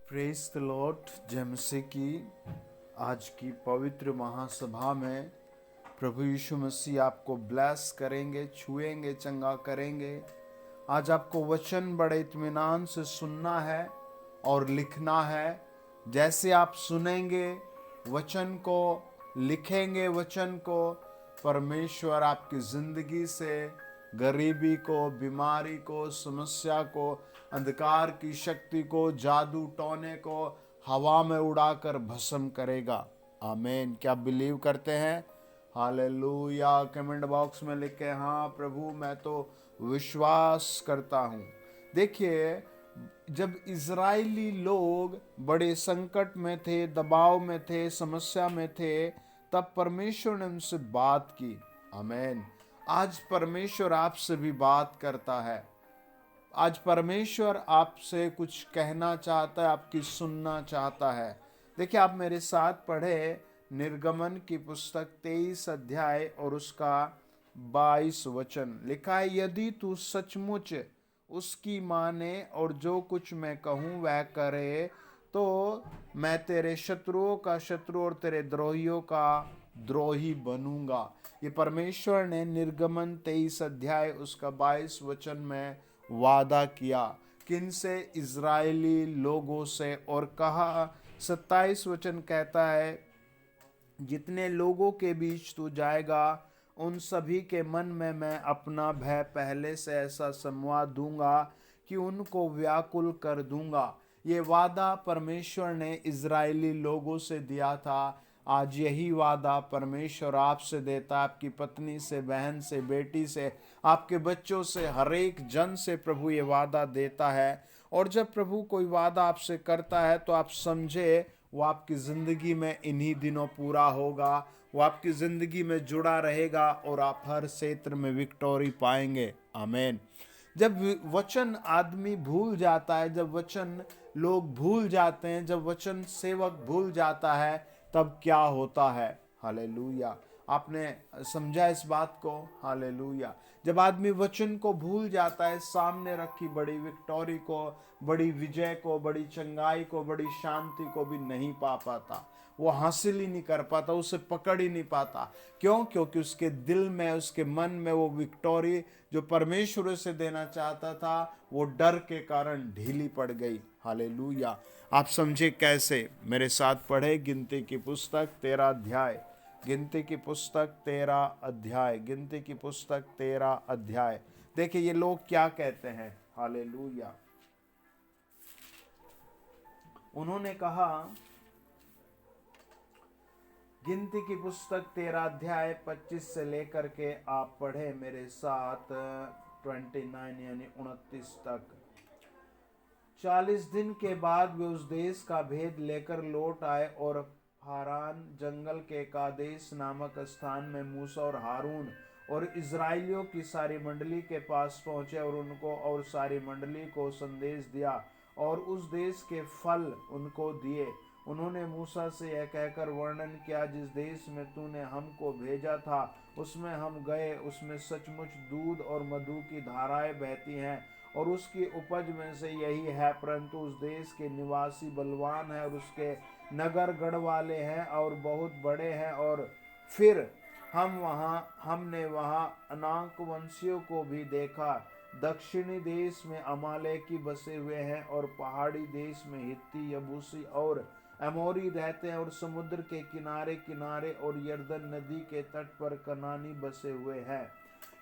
Praise the Lord. जय मसीह की। आज की पवित्र महासभा में प्रभु यीशु मसीह आपको ब्लेस करेंगे, छुएंगे, चंगा करेंगे। आज आपको वचन बड़े इत्मीनान से सुनना है और लिखना है। जैसे आप सुनेंगे वचन को, लिखेंगे वचन को, परमेश्वर आपकी जिंदगी से गरीबी को, बीमारी को, समस्या को, अंधकार की शक्ति को, जादू टोने को हवा में उड़ाकर भस्म करेगा। आमीन। क्या बिलीव करते हैं? हालेलुया। कमेंट बॉक्स में लिखे हाँ प्रभु, मैं तो विश्वास करता हूँ। देखिए, जब इज़राइली लोग बड़े संकट में थे, दबाव में थे, समस्या में थे, तब परमेश्वर ने उनसे बात की। आमीन। आज परमेश्वर आपसे भी बात करता है। आज परमेश्वर आपसे कुछ कहना चाहता है, आपकी सुनना चाहता है। देखिए, आप मेरे साथ पढ़े निर्गमन की पुस्तक 23 अध्याय और उसका 22 वचन। लिखा है, यदि तू सचमुच उसकी माने और जो कुछ मैं कहूँ वह करे, तो मैं तेरे शत्रुओं का शत्रु और तेरे द्रोहियों का द्रोही बनूंगा। ये परमेश्वर ने निर्गमन 23 अध्याय उसका 22 वचन में वादा किया। किन से? इज़राइली लोगों से। और कहा, 27 वचन कहता है, जितने लोगों के बीच तू जाएगा उन सभी के मन में मैं अपना भय पहले से ऐसा समवा दूंगा कि उनको व्याकुल कर दूंगा। ये वादा परमेश्वर ने इज़राइली लोगों से दिया था। आज यही वादा परमेश्वर आपसे देता है, आपकी पत्नी से, बहन से, बेटी से, आपके बच्चों से, हर एक जन से प्रभु ये वादा देता है। और जब प्रभु कोई वादा आपसे करता है तो आप समझे वो आपकी ज़िंदगी में इन्हीं दिनों पूरा होगा। वो आपकी ज़िंदगी में जुड़ा रहेगा और आप हर क्षेत्र में विक्टोरी पाएंगे। आमीन। जब वचन आदमी भूल जाता है, जब वचन लोग भूल जाते हैं, जब वचन सेवक भूल जाता है, तब क्या होता है? हालेलुया। आपने समझा इस बात को? हालेलुया। जब आदमी वचन को भूल जाता है, सामने रखी बड़ी विक्टोरी को, बड़ी विजय को, बड़ी चंगाई को, बड़ी शांति को भी नहीं पा पाता। वो हासिल ही नहीं कर पाता, उसे पकड़ ही नहीं पाता। क्यों? क्योंकि उसके दिल में, उसके मन में वो विक्टोरी जो परमेश्वर से देना चाहता था, वो डर के कारण ढीली पड़ गई। हालेलुया। आप समझे कैसे? मेरे साथ पढ़े गिनती की पुस्तक 13 अध्याय। गिनती की पुस्तक 13 अध्याय। गिनती की पुस्तक 13 अध्याय। देखिए ये लोग क्या कहते हैं। हालेलुया। उन्होंने कहा, गिनती की पुस्तक 13 अध्याय 25 से लेकर के आप पढ़े मेरे साथ 29 यानी 29 तक। 40 दिन के बाद वे उस देश का भेद लेकर लौट आए और हारान जंगल के कादेश नामक स्थान में मूसा और हारून और इज़राइलियों की सारी मंडली के पास पहुंचे और उनको और सारी मंडली को संदेश दिया और उस देश के फल उनको दिए। उन्होंने मूसा से यह कहकर वर्णन किया, जिस देश में तूने हमको भेजा था उसमें हम गए, उसमें सचमुच दूध और मधु की धाराएं बहती हैं और उसकी उपज में से यही है, परंतु उस देश के निवासी बलवान हैं और उसके नगर गढ़ वाले हैं और बहुत बड़े हैं। और फिर हमने वहाँ अनाक वंशियों को भी देखा। दक्षिणी देश में अमालेकी बसे हुए हैं और पहाड़ी देश में हित्ती, यबूसी और अमोरी रहते हैं और समुद्र के किनारे किनारे और यरदन नदी के तट पर कनानी बसे हुए हैं।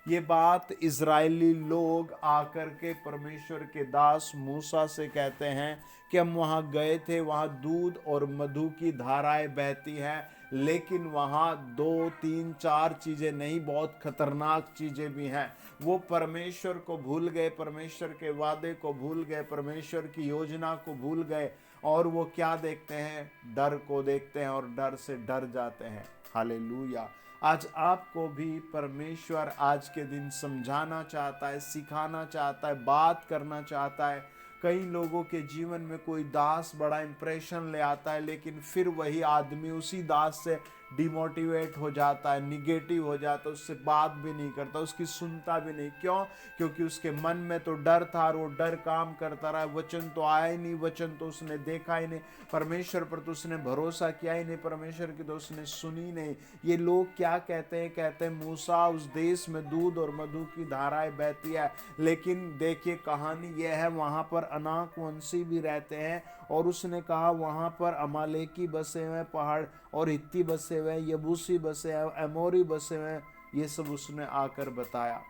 ये बात इज़राइली लोग आकर के परमेश्वर के दास मूसा से कहते हैं कि हम वहाँ गए थे, वहाँ दूध और मधु की धाराएं बहती हैं, लेकिन वहाँ 2, 3, 4 चीज़ें नहीं, बहुत खतरनाक चीज़ें भी हैं। वो परमेश्वर को भूल गए, परमेश्वर के वादे को भूल गए, परमेश्वर की योजना को भूल गए और वो क्या देखते हैं? डर को देखते हैं और डर से डर जाते हैं। हालेलुया। आज आपको भी परमेश्वर आज के दिन समझाना चाहता है, सिखाना चाहता है, बात करना चाहता है। कई लोगों के जीवन में कोई दास बड़ा इंप्रेशन ले आता है, लेकिन फिर वही आदमी उसी दास से डिमोटिवेट हो जाता है, निगेटिव हो जाता है, उससे बात भी नहीं करता, उसकी सुनता भी नहीं। क्यों? क्योंकि उसके मन में तो डर था और वो डर काम करता रहा। वचन तो आया ही नहीं, वचन तो उसने देखा ही नहीं, परमेश्वर पर तो उसने भरोसा किया ही नहीं, परमेश्वर की तो उसने सुनी नहीं। ये लोग क्या कहते हैं? कहते हैं मूसा उस देश में दूध और मधु की धाराएं बहती है। लेकिन देखिए कहानी यह है, वहां पर अनाक वंशी भी रहते हैं, और उसने कहा वहां पर अमालेकी बसे हुए पहाड़, और हित्ती बसे हुए, यबूसी बसे हुए, एमोरी बसे हुए, ये सब उसने आकर बताया।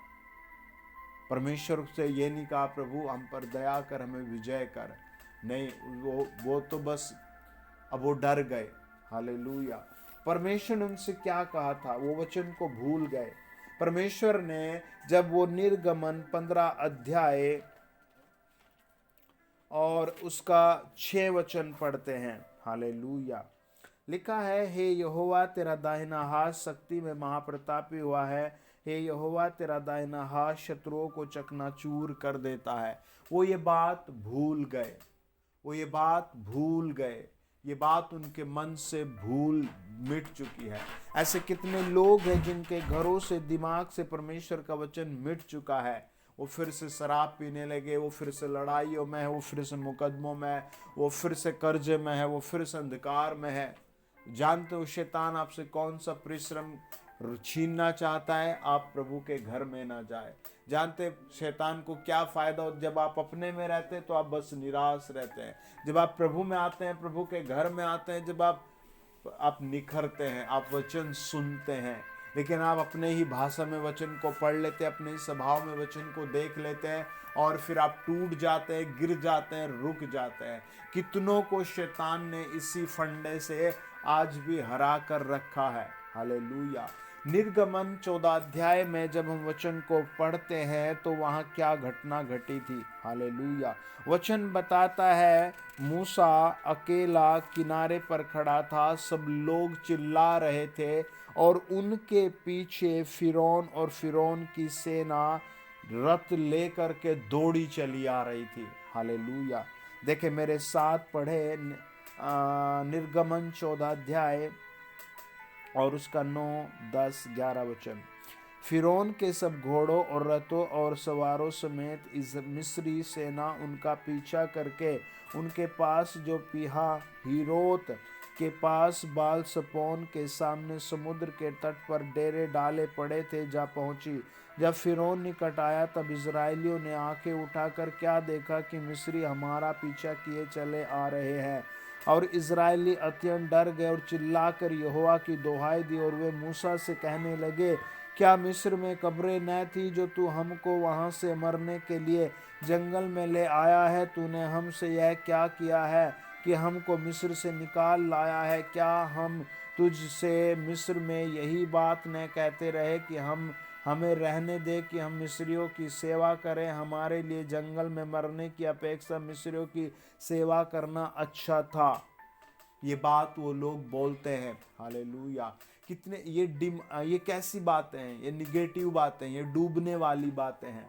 परमेश्वर से ये नहीं कहा प्रभु हम पर दया कर, हमें विजय कर। नहीं, वो तो बस अब वो डर गए। हालेलुया। परमेश्वर ने उनसे क्या कहा था, वो वचन को भूल गए। परमेश्वर ने जब वो निर्गमन 15 अध्याय और उसका 6 वचन पढ़ते हैं, हालेलुया, लिखा है, हे यहोवा तेरा दाहिना हाथ शक्ति में महाप्रतापी हुआ है। हे यहोवा तेरा दाहिना हाथ शत्रुओं को चकनाचूर कर देता है। वो ये बात भूल गए, वो ये बात भूल गए, ये बात उनके मन से भूल मिट चुकी है। ऐसे कितने लोग हैं जिनके घरों से, दिमाग से परमेश्वर का वचन मिट चुका है। वो फिर से शराब पीने लगे, वो फिर से लड़ाइयों में है, वो फिर से मुकदमों में है, वो फिर से कर्जे में है, वो फिर से अंधकार में है। जानते हो शैतान आपसे कौन सा परिश्रम छीनना चाहता है? आप प्रभु के घर में ना जाए। जानते शैतान को क्या फायदा हो? जब आप अपने में रहते हैं तो आप बस निराश रहते हैं। जब आप प्रभु में आते हैं, प्रभु के घर में आते हैं, जब आप निखरते हैं, आप वचन सुनते हैं, लेकिन आप अपने ही भाषा में वचन को पढ़ लेते हैं, अपने ही स्वभाव में वचन को देख लेते हैं, और फिर आप टूट जाते हैं, गिर जाते हैं, रुक जाते हैं। कितनों को शैतान ने इसी फंडे से आज भी हरा कर रखा है। हालेलुया। निर्गमन 14 अध्याय में जब हम वचन को पढ़ते हैं तो वहां क्या घटना घटी थी। हालेलुया। वचन बताता है मूसा अकेला किनारे पर खड़ा था, सब लोग चिल्ला रहे थे, और उनके पीछे फिरौन और फिरौन की सेना रथ लेकर के दौड़ी चली आ रही थी। हालेलुया। देखे मेरे साथ पढ़े निर्गमन 14 अध्याय और उसका 9, 10, 11 वचन। फिरौन के सब घोड़ों और रथों और सवारों समेत इस मिस्री सेना उनका पीछा करके उनके पास जो पीहा हीरोत के पास बाल सपोन के सामने समुद्र के तट पर डेरे डाले पड़े थे जा पहुंची। जब फिरौन निकट आया तब इजराइलियों ने आंखें उठाकर क्या देखा कि मिस्री हमारा पीछा किए चले आ रहे हैं, और इजरायली अत्यंत डर गए और चिल्लाकर यहोवा की दोहाई दी, और वे मूसा से कहने लगे, क्या मिस्र में कब्रें न थी जो तू हमको वहां से मरने के लिए जंगल में ले आया है? तूने हमसे यह क्या किया है कि हमको मिस्र से निकाल लाया है? क्या हम तुझसे मिस्र में यही बात न कहते रहे कि हमें रहने दे कि हम मिस्रियों की सेवा करें? हमारे लिए जंगल में मरने की अपेक्षा मिस्रियों की सेवा करना अच्छा था। ये बात वो लोग बोलते हैं। हालेलुया। कितने ये कैसी बातें हैं? ये निगेटिव बातें, ये डूबने वाली बातें हैं।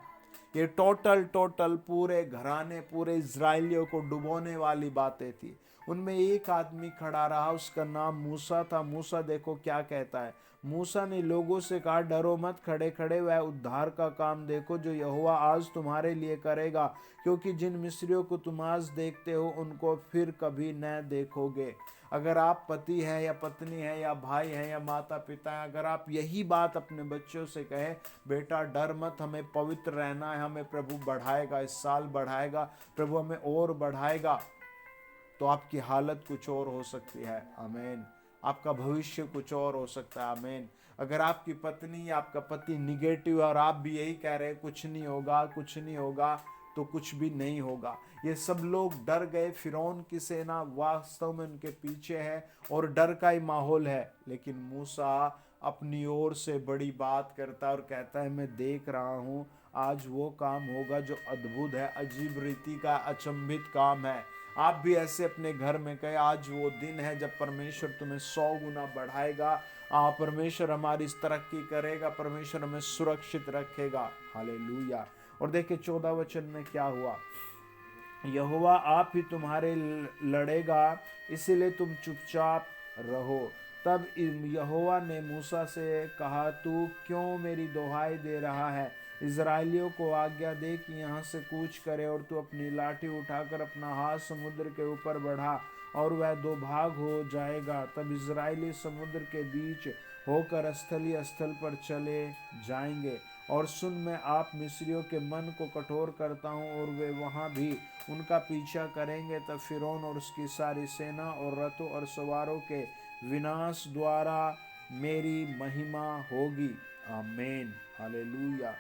ये टोटल पूरे घराने, पूरे इजराइलियों को डुबोने वाली बातें थी। उनमें एक आदमी खड़ा रहा, उसका नाम मूसा था। मूसा देखो क्या कहता है। मूसा ने लोगों से कहा, डरो मत, खड़े खड़े वह उद्धार का काम देखो जो यहोवा आज तुम्हारे लिए करेगा, क्योंकि जिन मिस्रियों को तुम आज देखते हो उनको फिर कभी न देखोगे। अगर आप पति हैं या पत्नी हैं या भाई हैं या माता पिता हैं, अगर आप यही बात अपने बच्चों से कहें, बेटा डर मत, हमें पवित्र रहना है, हमें प्रभु बढ़ाएगा, इस साल बढ़ाएगा, प्रभु हमें और बढ़ाएगा, तो आपकी हालत कुछ और हो सकती है। आमीन। आपका भविष्य कुछ और हो सकता है। आमीन। अगर आपकी पत्नी या आपका पति निगेटिव है और आप भी यही कह रहे हैं कुछ नहीं होगा, कुछ नहीं होगा, तो कुछ भी नहीं होगा। ये सब लोग डर गए। फिरौन की सेना वास्तव में उनके पीछे है और डर का ही माहौल है, लेकिन मूसा अपनी ओर से बड़ी बात करता है और कहता है, मैं देख रहा हूँ आज वो काम होगा जो अद्भुत है, अजीब रीति का, अचंभित काम है। आप भी ऐसे अपने घर में कहे, आज वो दिन है जब परमेश्वर तुम्हें 100 गुना बढ़ाएगा। परमेश्वर हमारी तरक्की करेगा, परमेश्वर हमें सुरक्षित रखेगा। हालेलुया। और देखिए 14 वचन में क्या हुआ। यहोवा आप ही तुम्हारे लड़ेगा, इसीलिए तुम चुपचाप रहो। तब यहोवा ने मूसा से कहा, तू क्यों मेरी दुहाई दे रहा है? इज़राइलियों को आज्ञा दे कि यहाँ से कूच करे, और तू अपनी लाठी उठाकर अपना हाथ समुद्र के ऊपर बढ़ा और वह दो भाग हो जाएगा। तब इज़राइली समुद्र के बीच होकर स्थलीय स्थल पर चले जाएंगे। और सुन, मैं आप मिस्रियों के मन को कठोर करता हूँ और वे वहाँ भी उनका पीछा करेंगे। तब फिरौन और उसकी सारी सेना और रथों और सवारों के विनाश द्वारा मेरी महिमा होगी। आमीन, हालेलुया।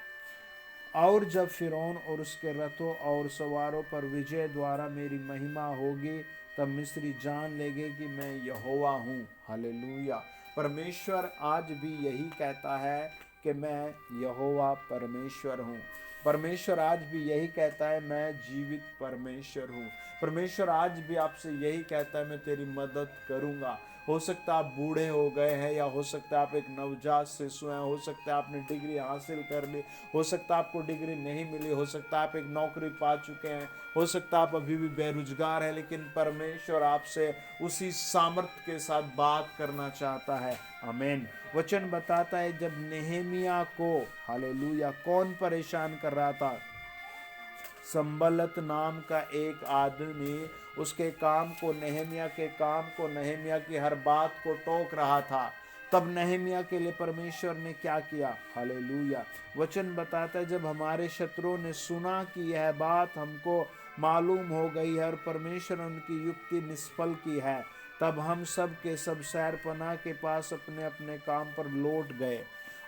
और जब फिरौन और उसके रथों और सवारों पर विजय द्वारा मेरी महिमा होगी, तब मिस्री जान लेंगे कि मैं यहोवा हूँ। हालेलुया। परमेश्वर आज भी यही कहता है कि मैं यहोवा परमेश्वर हूँ। परमेश्वर आज भी यही कहता है, मैं जीवित परमेश्वर हूँ। परमेश्वर आज भी आपसे यही कहता है, मैं तेरी मदद करूँगा। हो सकता है आप बूढ़े हो गए हैं, या हो सकता है आप एक नवजात शिशु हैं, हो सकता है आपने डिग्री हासिल कर ली, हो सकता है आपको डिग्री नहीं मिली, हो सकता है आप एक नौकरी पा चुके हैं, हो सकता है आप अभी भी बेरोजगार हैं, लेकिन परमेश्वर आपसे उसी सामर्थ्य के साथ बात करना चाहता है। आमीन। वचन बताता है, जब नेहेमिया को, हालेलुया, कौन परेशान कर रहा था? संबलत नाम का एक आदमी उसके काम को, नेहेमिया के काम को, नेहेमिया की हर बात को टोक रहा था। तब नेहेमिया के लिए परमेश्वर ने क्या किया? हालेलुया। वचन बताता है, जब हमारे शत्रुओं ने सुना कि यह बात हमको मालूम हो गई है और परमेश्वर ने उनकी युक्ति निष्फल की है, तब हम सब के सब शहरपनाह के पास अपने अपने काम पर लौट गए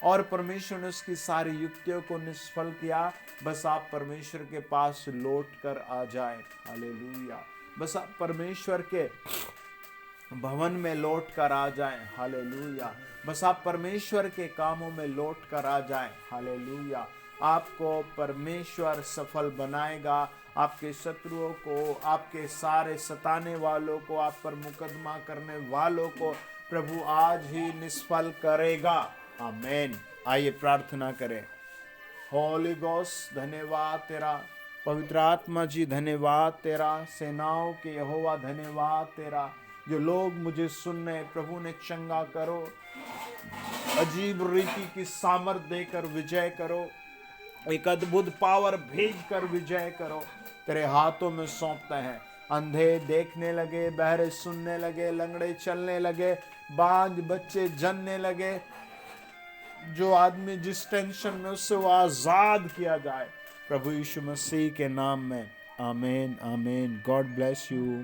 और परमेश्वर ने उसकी सारी युक्तियों को निष्फल किया। बस आप परमेश्वर के पास लौट कर आ जाए। हालेलुया। बस आप परमेश्वर के भवन में लौट कर आ जाएं। हालेलुया। बस आप परमेश्वर के कामों में लौट कर आ जाएं। हालेलुया। आपको परमेश्वर सफल बनाएगा। आपके शत्रुओं को, आपके सारे सताने वालों को, आप पर मुकदमा करने वालों को प्रभु आज ही निष्फल करेगा। आमीन। आइए प्रार्थना करें। होली गोस्ट, धन्यवाद तेरा। पवित्र आत्मा जी, धन्यवाद तेरा। सेनाओं के यहोवा, धन्यवाद तेरा। जो लोग मुझे सुन रहे, प्रभु ने चंगा करो, अजीब रीति की सामर्थ देकर विजय करो, एक अद्भुत पावर भेज कर विजय करो। तेरे हाथों में सौंपते हैं। अंधे देखने लगे, बहरे सुनने लगे, लंगड़े चलने लगे, बांझ बच्चे जनने लगे। जो आदमी जिस टेंशन में, उससे वो आजाद किया जाए प्रभु यीशु मसीह के नाम में। आमीन, आमीन। God bless you.